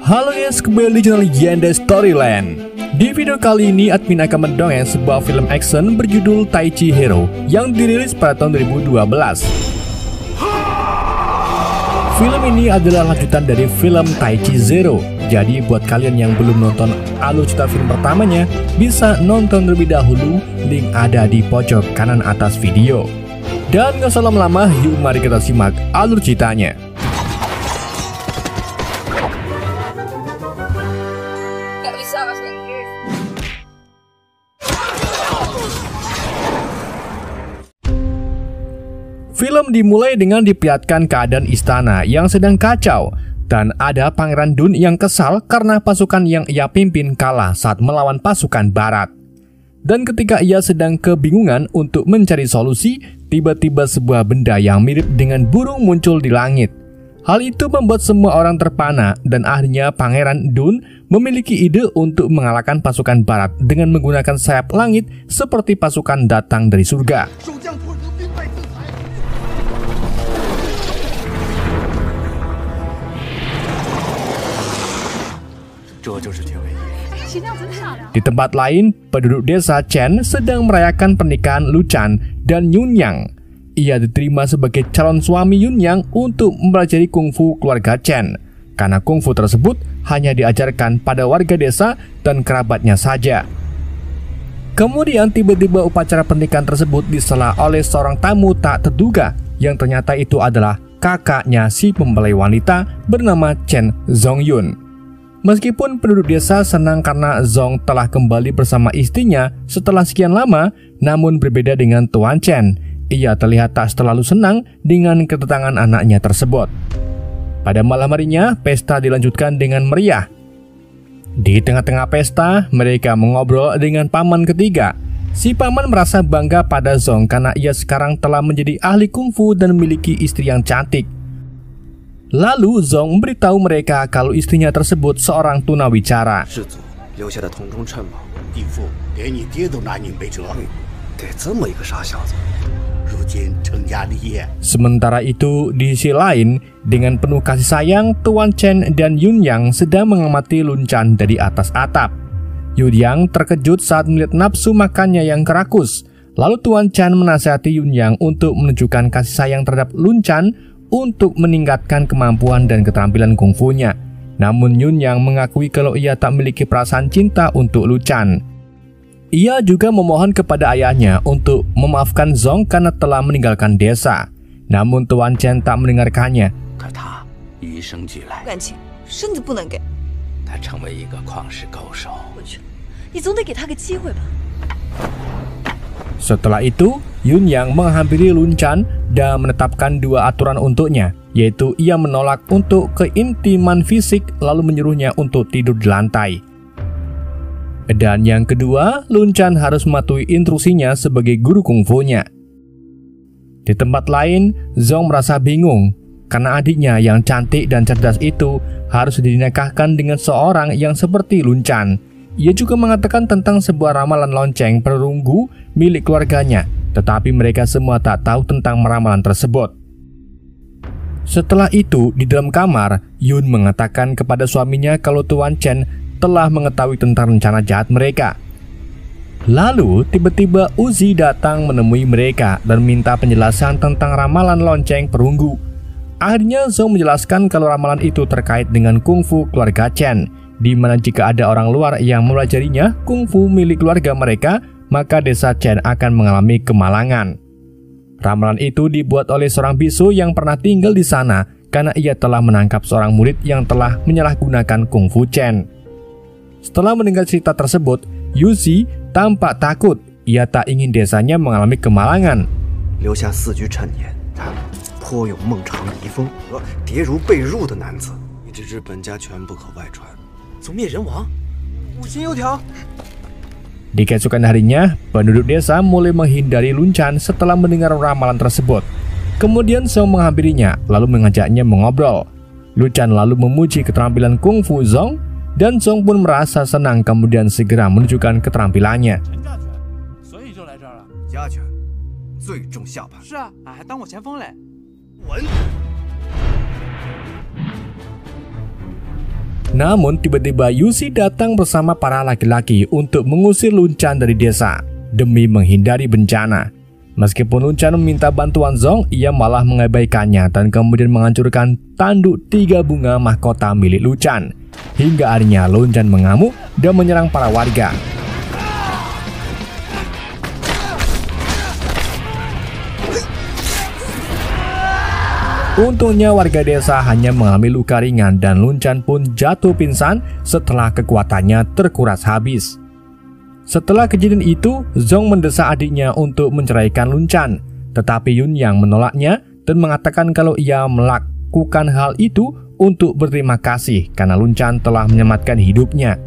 Halo guys, kembali di channel Yanda Storyland. Di video kali ini, admin akan mendongeng sebuah film action berjudul Taichi Hero yang dirilis pada tahun 2012. Film ini adalah lanjutan dari film Taichi Zero. Jadi buat kalian yang belum nonton alur cerita film pertamanya, bisa nonton terlebih dahulu, link ada di pojok kanan atas video. Dan gak usah lama-lama, yuk mari kita simak alur ceritanya. Film dimulai dengan diperlihatkan keadaan istana yang sedang kacau, dan ada Pangeran Dun yang kesal karena pasukan yang ia pimpin kalah saat melawan pasukan barat. Dan ketika ia sedang kebingungan untuk mencari solusi, tiba-tiba sebuah benda yang mirip dengan burung muncul di langit. Hal itu membuat semua orang terpana, dan akhirnya Pangeran Dun memiliki ide untuk mengalahkan pasukan barat dengan menggunakan sayap langit seperti pasukan datang dari surga. Di tempat lain, penduduk desa Chen sedang merayakan pernikahan Lu Chan dan Yun Yang. Ia diterima sebagai calon suami Yun Yang untuk mempelajari kungfu keluarga Chen, karena kungfu tersebut hanya diajarkan pada warga desa dan kerabatnya saja. Kemudian tiba-tiba upacara pernikahan tersebut disela oleh seorang tamu tak terduga, yang ternyata itu adalah kakaknya si pembelai wanita bernama Chen Zongyun. Meskipun penduduk desa senang karena Zong telah kembali bersama istrinya setelah sekian lama, namun berbeda dengan Tuan Chen. Ia terlihat tak terlalu senang dengan kedatangan anaknya tersebut. Pada malam harinya, pesta dilanjutkan dengan meriah. Di tengah-tengah pesta, mereka mengobrol dengan paman ketiga. Si paman merasa bangga pada Zong karena ia sekarang telah menjadi ahli kungfu dan memiliki istri yang cantik. Lalu Zong memberitahu mereka kalau istrinya tersebut seorang tunawicara. Sementara itu, di sisi lain, dengan penuh kasih sayang, Tuan Chen dan Yun Yang sedang mengamati Lun Chan dari atas atap. Yun Yang terkejut saat melihat nafsu makannya yang kerakus. Lalu Tuan Chen menasihati Yun Yang untuk menunjukkan kasih sayang terhadap Lun Chan untuk meningkatkan kemampuan dan keterampilan kungfunya. Namun Yun Yang mengakui kalau ia tak memiliki perasaan cinta untuk Lu Chan. Ia juga memohon kepada ayahnya untuk memaafkan Zong karena telah meninggalkan desa. Namun Tuan Chen tak mendengarkannya. Setelah itu, Yun Yang menghampiri Lun Chan dan menetapkan dua aturan untuknya, yaitu ia menolak untuk keintiman fisik lalu menyuruhnya untuk tidur di lantai. Dan yang kedua, Lun Chan harus mematuhi instruksinya sebagai guru kungfunya. Di tempat lain, Zong merasa bingung karena adiknya yang cantik dan cerdas itu harus dinikahkan dengan seorang yang seperti Lun Chan. Ia juga mengatakan tentang sebuah ramalan lonceng perunggu milik keluarganya, tetapi mereka semua tak tahu tentang ramalan tersebut. Setelah itu, di dalam kamar, Yun mengatakan kepada suaminya kalau Tuan Chen telah mengetahui tentang rencana jahat mereka. Lalu, tiba-tiba Uzi datang menemui mereka dan minta penjelasan tentang ramalan lonceng perunggu. Akhirnya Zong menjelaskan kalau ramalan itu terkait dengan kungfu keluarga Chen, di mana jika ada orang luar yang mempelajarinya kungfu milik keluarga mereka, maka desa Chen akan mengalami kemalangan. Ramalan itu dibuat oleh seorang bisu yang pernah tinggal di sana karena ia telah menangkap seorang murid yang telah menyalahgunakan kungfu Chen. Setelah mendengar cerita tersebut, Yuzi tampak takut. Ia tak ingin desanya mengalami kemalangan. Di keesokan harinya, penduduk desa mulai menghindari Lun Chan setelah mendengar ramalan tersebut. Kemudian Zong menghampirinya, lalu mengajaknya mengobrol. Lun Chan lalu memuji keterampilan kungfu Zong, dan Zong pun merasa senang kemudian segera menunjukkan keterampilannya. Namun tiba-tiba Yusi datang bersama para laki-laki untuk mengusir Lun Chan dari desa demi menghindari bencana. Meskipun Lun Chan meminta bantuan Zong, ia malah mengabaikannya dan kemudian menghancurkan tanduk 3 bunga mahkota milik Lun Chan. Hingga akhirnya Lun Chan mengamuk dan menyerang para warga. Untungnya warga desa hanya mengalami luka ringan dan Lun Chan pun jatuh pingsan setelah kekuatannya terkuras habis. Setelah kejadian itu, Zong mendesak adiknya untuk menceraikan Lun Chan, tetapi Yun yang menolaknya dan mengatakan kalau ia melakukan hal itu untuk berterima kasih karena Lun Chan telah menyelamatkan hidupnya.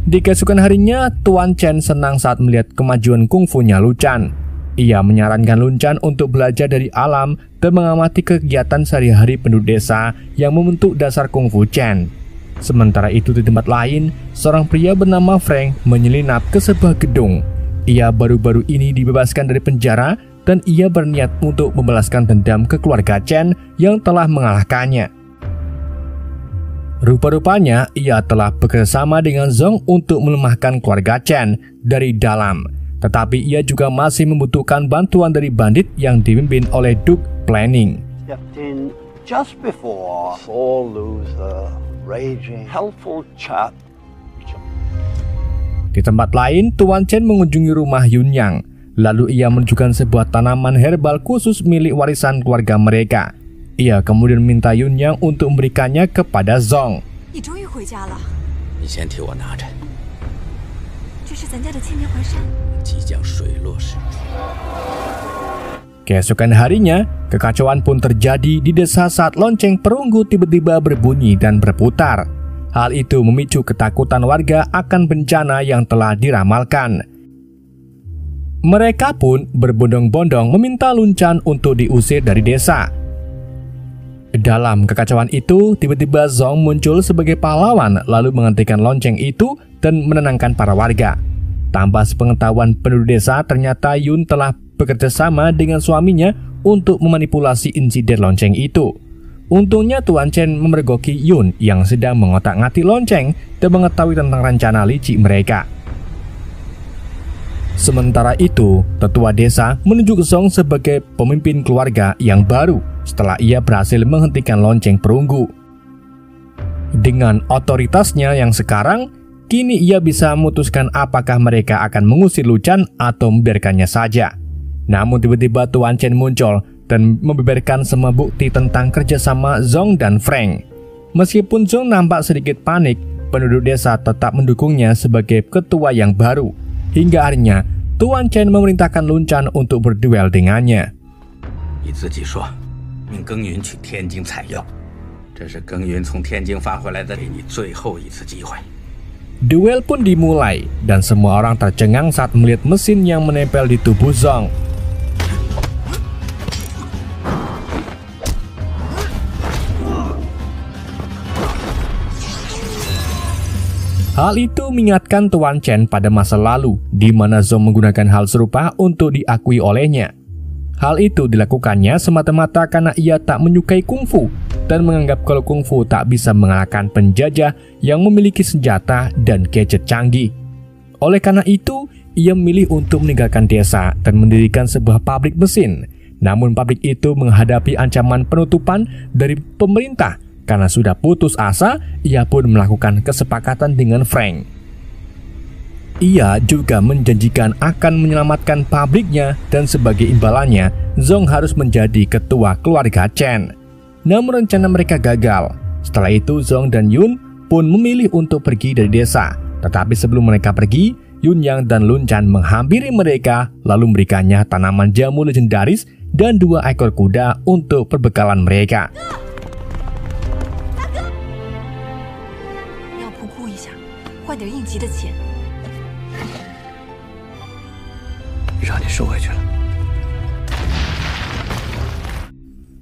Di keesokan harinya, Tuan Chen senang saat melihat kemajuan kungfunya Lun Chan. Ia menyarankan Lun Chan untuk belajar dari alam dan mengamati kegiatan sehari-hari penduduk desa yang membentuk dasar kungfu Chen. Sementara itu di tempat lain, seorang pria bernama Frank menyelinap ke sebuah gedung. Ia baru-baru ini dibebaskan dari penjara dan ia berniat untuk membalaskan dendam ke keluarga Chen yang telah mengalahkannya. Rupa-rupanya ia telah bekerjasama dengan Zong untuk melemahkan keluarga Chen dari dalam. Tetapi ia juga masih membutuhkan bantuan dari bandit yang dipimpin oleh Duke Planning. Captain, just before all lose the raging, helpful chat. Di tempat lain, Tuan Chen mengunjungi rumah Yun Yang. Lalu ia menunjukkan sebuah tanaman herbal khusus milik warisan keluarga mereka. Ia kemudian minta Yun Yang untuk memberikannya kepada Zong. Keesokan harinya, kekacauan pun terjadi di desa saat lonceng perunggu tiba-tiba berbunyi dan berputar. Hal itu memicu ketakutan warga akan bencana yang telah diramalkan. Mereka pun berbondong-bondong meminta Lun Chan untuk diusir dari desa. Dalam kekacauan itu, tiba-tiba Zong muncul sebagai pahlawan lalu menghentikan lonceng itu dan menenangkan para warga. Tanpa sepengetahuan penduduk desa, ternyata Yun telah bekerja sama dengan suaminya untuk memanipulasi insiden lonceng itu. Untungnya Tuan Chen memergoki Yun yang sedang mengotak-ngatik lonceng dan mengetahui tentang rencana licik mereka. Sementara itu, tetua desa menunjuk Zong sebagai pemimpin keluarga yang baru setelah ia berhasil menghentikan lonceng perunggu. Dengan otoritasnya yang sekarang, kini ia bisa memutuskan apakah mereka akan mengusir Lun Chan atau membiarkannya saja. Namun tiba-tiba Tuan Chen muncul dan membeberkan semua bukti tentang kerjasama Zong dan Frank. Meskipun Zong nampak sedikit panik, penduduk desa tetap mendukungnya sebagai ketua yang baru. Hingga akhirnya, Tuan Chen memerintahkan Lun Chan untuk berduel dengannya. Duel pun dimulai, dan semua orang tercengang saat melihat mesin yang menempel di tubuh Zong. Hal itu mengingatkan Tuan Chen pada masa lalu, di mana Zong menggunakan hal serupa untuk diakui olehnya. Hal itu dilakukannya semata-mata karena ia tak menyukai kungfu dan menganggap kalau kungfu tak bisa mengalahkan penjajah yang memiliki senjata dan gadget canggih. Oleh karena itu, ia memilih untuk meninggalkan desa dan mendirikan sebuah pabrik mesin. Namun pabrik itu menghadapi ancaman penutupan dari pemerintah. Karena sudah putus asa, ia pun melakukan kesepakatan dengan Frank. Ia juga menjanjikan akan menyelamatkan pabriknya dan sebagai imbalannya, Zong harus menjadi ketua keluarga Chen. Namun rencana mereka gagal. Setelah itu Zong dan Yun pun memilih untuk pergi dari desa. Tetapi sebelum mereka pergi, Yun Yang dan Lun Chan menghampiri mereka lalu memberikannya tanaman jamu legendaris dan 2 ekor kuda untuk perbekalan mereka.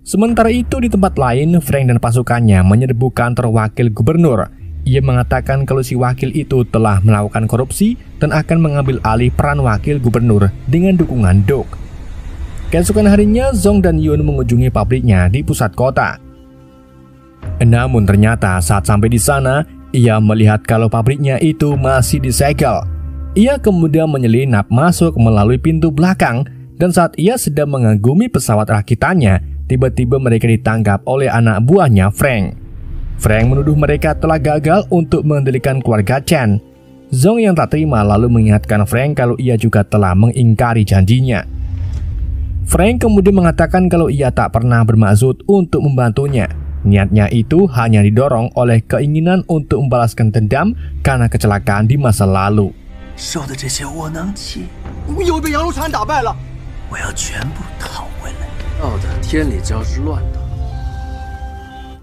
Sementara itu di tempat lain, Frank dan pasukannya menyerbu kantor wakil gubernur. Ia mengatakan kalau si wakil itu telah melakukan korupsi dan akan mengambil alih peran wakil gubernur dengan dukungan Duke. Keesokan harinya, Zong dan Yun mengunjungi pabriknya di pusat kota. Namun ternyata saat sampai di sana, ia melihat kalau pabriknya itu masih disegel. Ia kemudian menyelinap masuk melalui pintu belakang, dan saat ia sedang mengagumi pesawat rakitannya, tiba-tiba mereka ditangkap oleh anak buahnya Frank. Frank menuduh mereka telah gagal untuk mengendalikan keluarga Chen. Zong yang tak terima lalu mengingatkan Frank kalau ia juga telah mengingkari janjinya. Frank kemudian mengatakan kalau ia tak pernah bermaksud untuk membantunya. Niatnya itu hanya didorong oleh keinginan untuk membalaskan dendam karena kecelakaan di masa lalu.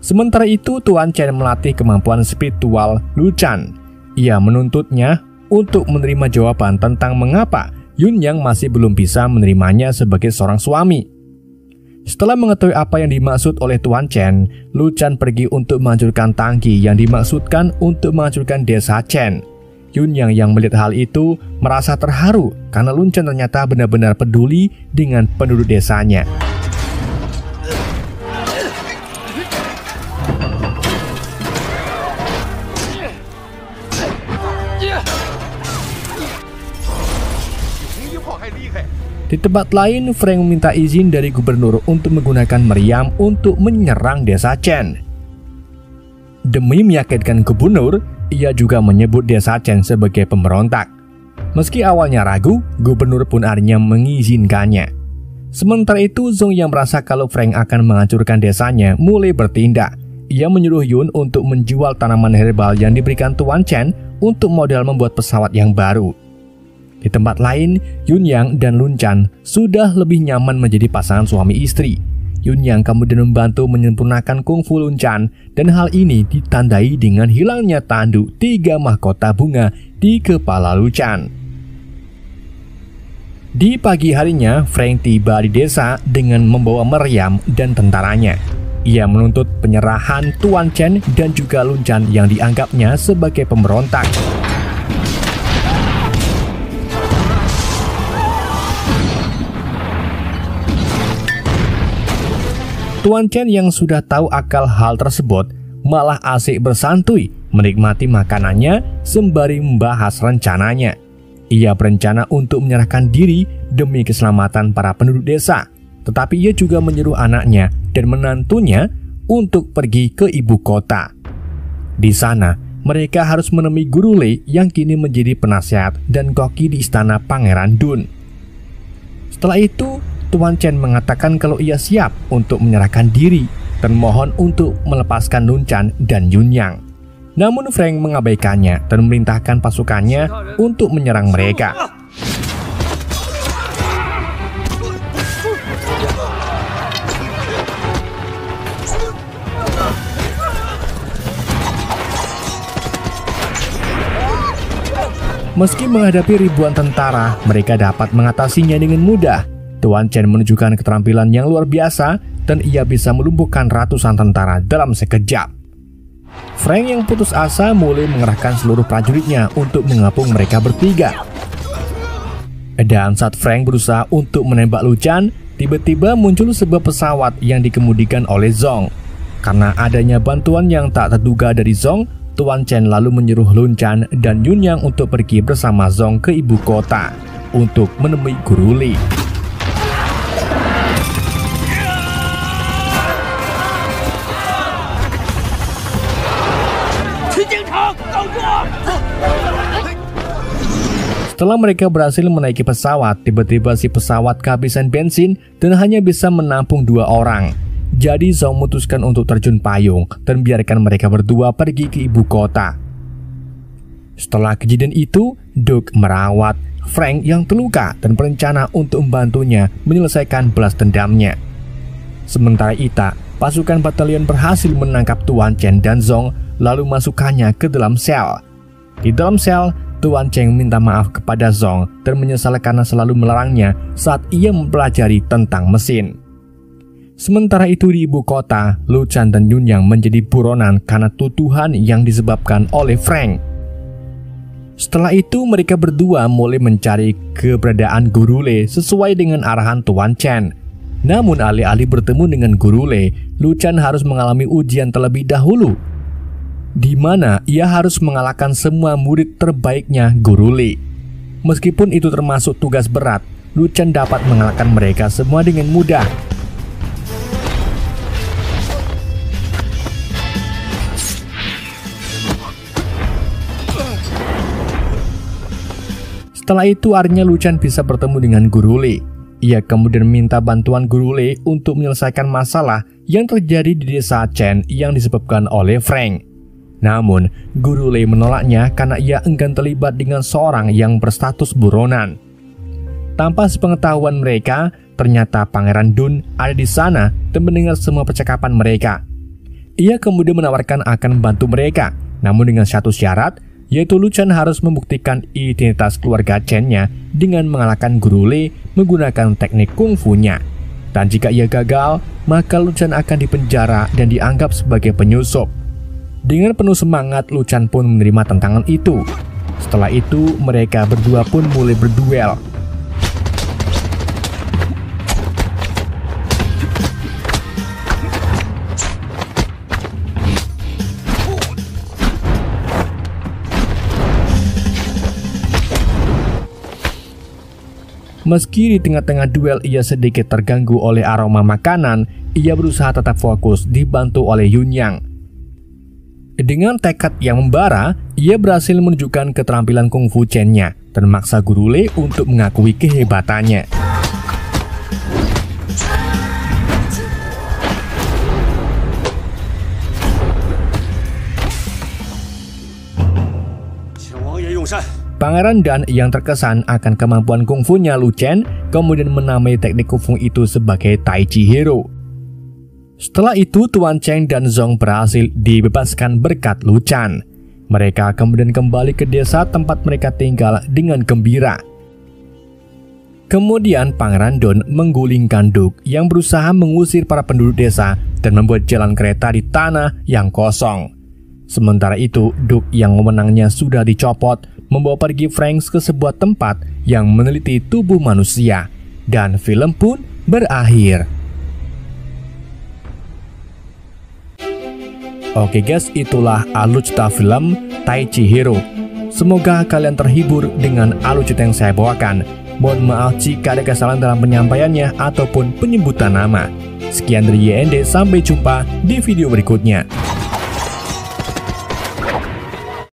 Sementara itu, Tuan Chen melatih kemampuan spiritual Lu Chan. Ia menuntutnya untuk menerima jawaban tentang mengapa Yun Yang masih belum bisa menerimanya sebagai seorang suami. Setelah mengetahui apa yang dimaksud oleh Tuan Chen, Lu Chan pergi untuk menghancurkan tangki yang dimaksudkan untuk menghancurkan desa Chen. Yun yang melihat hal itu merasa terharu karena Lu Chan ternyata benar-benar peduli dengan penduduk desanya. Di tempat lain, Frank meminta izin dari gubernur untuk menggunakan meriam untuk menyerang desa Chen. Demi meyakinkan gubernur, ia juga menyebut desa Chen sebagai pemberontak. Meski awalnya ragu, gubernur pun akhirnya mengizinkannya. Sementara itu, Zong yang merasa kalau Frank akan menghancurkan desanya mulai bertindak. Ia menyuruh Yun untuk menjual tanaman herbal yang diberikan Tuan Chen untuk modal membuat pesawat yang baru. Di tempat lain, Yun Yang dan Lu Chan sudah lebih nyaman menjadi pasangan suami istri. Yun Yang kemudian membantu menyempurnakan kungfu Lu Chan, dan hal ini ditandai dengan hilangnya tanduk 3 mahkota bunga di kepala Lu Chan. Di pagi harinya, Frank tiba di desa dengan membawa meriam dan tentaranya. Ia menuntut penyerahan Tuan Chen dan juga Lu Chan yang dianggapnya sebagai pemberontak. Tuan Chen yang sudah tahu akal hal tersebut malah asik bersantuy menikmati makanannya sembari membahas rencananya. Ia berencana untuk menyerahkan diri demi keselamatan para penduduk desa, tetapi ia juga menyuruh anaknya dan menantunya untuk pergi ke ibu kota. Di sana, mereka harus menemui Guru Lei yang kini menjadi penasihat dan koki di istana Pangeran Dun. Setelah itu, Tuan Chen mengatakan kalau ia siap untuk menyerahkan diri dan mohon untuk melepaskan Lu Chan dan Yun Yang. Namun Frank mengabaikannya dan memerintahkan pasukannya untuk menyerang mereka. Meski menghadapi ribuan tentara, mereka dapat mengatasinya dengan mudah. Tuan Chen menunjukkan keterampilan yang luar biasa dan ia bisa melumpuhkan ratusan tentara dalam sekejap. Frank yang putus asa mulai mengerahkan seluruh prajuritnya untuk mengepung mereka bertiga. Dan saat Frank berusaha untuk menembak Lu Chan, tiba-tiba muncul sebuah pesawat yang dikemudikan oleh Zong. Karena adanya bantuan yang tak terduga dari Zong, Tuan Chen lalu menyuruh Lu Chan dan Yun Yang untuk pergi bersama Zong ke ibu kota untuk menemui Guru Lei. Setelah mereka berhasil menaiki pesawat, tiba-tiba si pesawat kehabisan bensin dan hanya bisa menampung 2 orang. Jadi Zong memutuskan untuk terjun payung dan biarkan mereka berdua pergi ke ibu kota. Setelah kejadian itu, Duke merawat Frank yang terluka dan berencana untuk membantunya menyelesaikan balas dendamnya. Sementara itu, pasukan batalion berhasil menangkap Tuan Chen dan Zong lalu masukkannya ke dalam sel. Di dalam sel, Tuan Chen minta maaf kepada Zong dan menyesal karena selalu melarangnya saat ia mempelajari tentang mesin. Sementara itu di ibu kota, Lu Chan dan Yun Yang menjadi buronan karena tuduhan yang disebabkan oleh Frank. Setelah itu mereka berdua mulai mencari keberadaan Guru Lei sesuai dengan arahan Tuan Chen. Namun alih-alih bertemu dengan Guru Lei, Lu Chen harus mengalami ujian terlebih dahulu, di mana ia harus mengalahkan semua murid terbaiknya Guru Lei. Meskipun itu termasuk tugas berat, Lu Chen dapat mengalahkan mereka semua dengan mudah. Setelah itu akhirnya Lu Chen bisa bertemu dengan Guru Lei. Ia kemudian minta bantuan Guru Lei untuk menyelesaikan masalah yang terjadi di desa Chen yang disebabkan oleh Frank. Namun Guru Lei menolaknya karena ia enggan terlibat dengan seorang yang berstatus buronan. Tanpa sepengetahuan mereka, ternyata Pangeran Dun ada di sana dan mendengar semua percakapan mereka. Ia kemudian menawarkan akan membantu mereka, namun dengan satu syarat, yaitu Lu Chen harus membuktikan identitas keluarga Chen-nya dengan mengalahkan Guru Lei menggunakan teknik kungfu-nya. Dan jika ia gagal, maka Lu Chen akan dipenjara dan dianggap sebagai penyusup. Dengan penuh semangat, Lu Chen pun menerima tantangan itu. Setelah itu, mereka berdua pun mulai berduel. Meski di tengah-tengah duel ia sedikit terganggu oleh aroma makanan, ia berusaha tetap fokus dibantu oleh Yun Yang. Dengan tekad yang membara, ia berhasil menunjukkan keterampilan kungfu Chen-nya dan memaksa Guru Lei untuk mengakui kehebatannya. Pangeran Dan yang terkesan akan kemampuan kungfunya Lu Chen kemudian menamai teknik kungfu itu sebagai Tai Chi Hero. Setelah itu Tuan Cheng dan Zong berhasil dibebaskan berkat Lu Chen. Mereka kemudian kembali ke desa tempat mereka tinggal dengan gembira. Kemudian Pangeran Don menggulingkan Duke yang berusaha mengusir para penduduk desa dan membuat jalan kereta di tanah yang kosong. Sementara itu Duke yang wewenangnya sudah dicopot membawa pergi Frank ke sebuah tempat yang meneliti tubuh manusia, dan film pun berakhir. Oke guys, itulah alur cerita film Tai Chi Hero. Semoga kalian terhibur dengan alur cerita yang saya bawakan. Mohon maaf jika ada kesalahan dalam penyampaiannya ataupun penyebutan nama. Sekian dari YND, sampai jumpa di video berikutnya.